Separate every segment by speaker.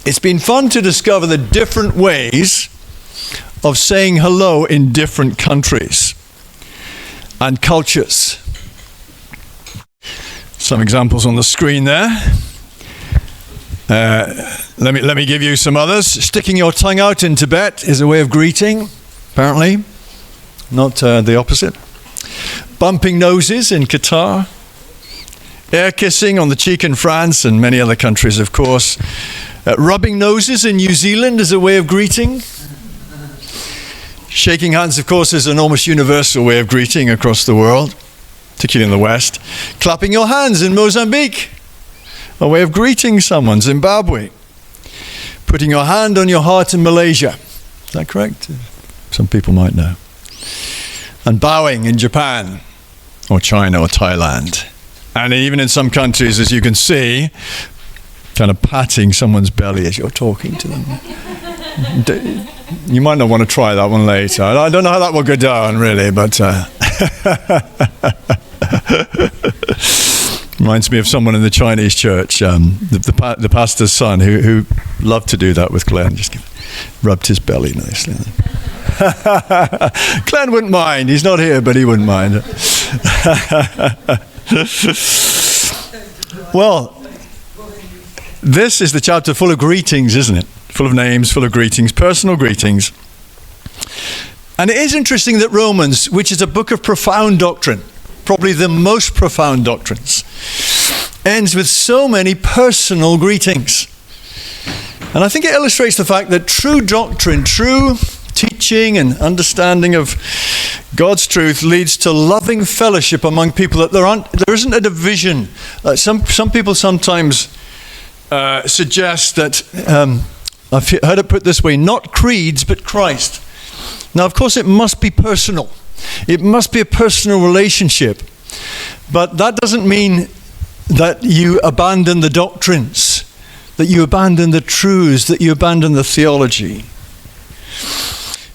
Speaker 1: it's been fun to discover the different ways of saying hello in different countries and cultures. Some examples on the screen there. Let me give you some others. Sticking your tongue out in Tibet is a way of greeting, apparently, not the opposite. Bumping noses in Qatar. Air kissing on the cheek in France and many other countries, of course. Rubbing noses in New Zealand is a way of greeting. Shaking hands, of course, is an almost universal way of greeting across the world, particularly in the West. Clapping your hands in Mozambique, a way of greeting someone. Zimbabwe. Putting your hand on your heart in Malaysia. Is that correct? Some people might know. And bowing in Japan, or China, or Thailand. And even in some countries, as you can see, kind of patting someone's belly as you're talking to them. You might not want to try that one later. I don't know how that will go down, really, but reminds me of someone in the Chinese church, the pastor's son, who loved to do that with Glenn. Just rubbed his belly nicely. Glenn wouldn't mind. He's not here, but he wouldn't mind. Well, this is the chapter full of greetings, isn't it? Full of names, full of greetings, personal greetings. And it is interesting that Romans, which is a book of profound doctrine, probably the most profound doctrines, ends with so many personal greetings. And I think it illustrates the fact that true doctrine, true teaching and understanding of God's truth leads to loving fellowship among people, that there isn't a division. Some people sometimes suggest that, I've heard it put this way, not creeds, but Christ. Now, of course, it must be personal. It must be a personal relationship. But that doesn't mean that you abandon the doctrines, that you abandon the truths, that you abandon the theology.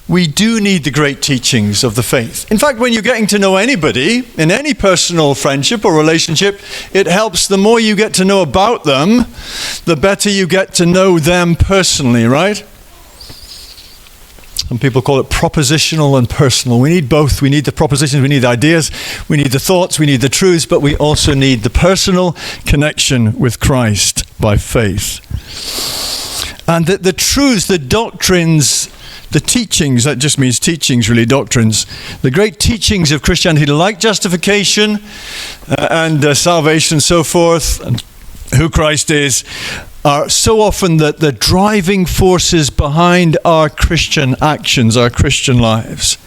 Speaker 1: We do need the great teachings of the faith. In fact, when you're getting to know anybody, in any personal friendship or relationship, it helps the more you get to know about them, the better you get to know them personally, right? Some people call it propositional and personal. We need both. We need the propositions, we need the ideas, we need the thoughts, we need the truths, but we also need the personal connection with Christ by faith. And the truths, the doctrines, the teachings, that just means teachings really, doctrines. The great teachings of Christianity, like justification and salvation and so forth, and who Christ is, are so often the driving forces behind our Christian actions, our Christian lives.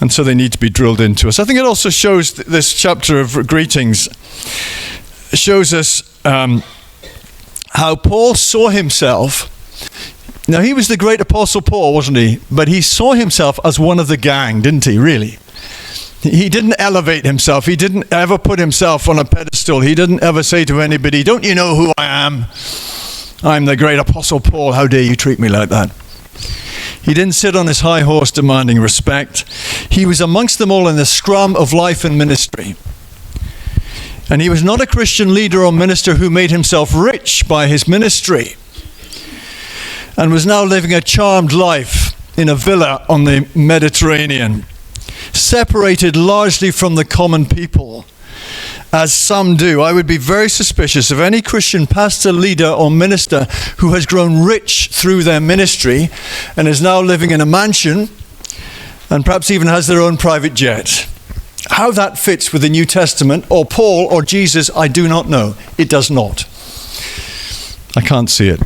Speaker 1: And so they need to be drilled into us. I think it also shows, this chapter of greetings, shows us how Paul saw himself. Now, he was the great Apostle Paul, wasn't he? But he saw himself as one of the gang, didn't he, really? He didn't elevate himself. He didn't ever put himself on a pedestal. He didn't ever say to anybody, "Don't you know who I am? I'm the great Apostle Paul. How dare you treat me like that?" He didn't sit on his high horse demanding respect. He was amongst them all in the scrum of life and ministry. And he was not a Christian leader or minister who made himself rich by his ministry, and was now living a charmed life in a villa on the Mediterranean, separated largely from the common people, as some do. I would be very suspicious of any Christian pastor, leader, or minister who has grown rich through their ministry and is now living in a mansion and perhaps even has their own private jet. How that fits with the New Testament, or Paul, or Jesus, I do not know. It does not. I can't see it.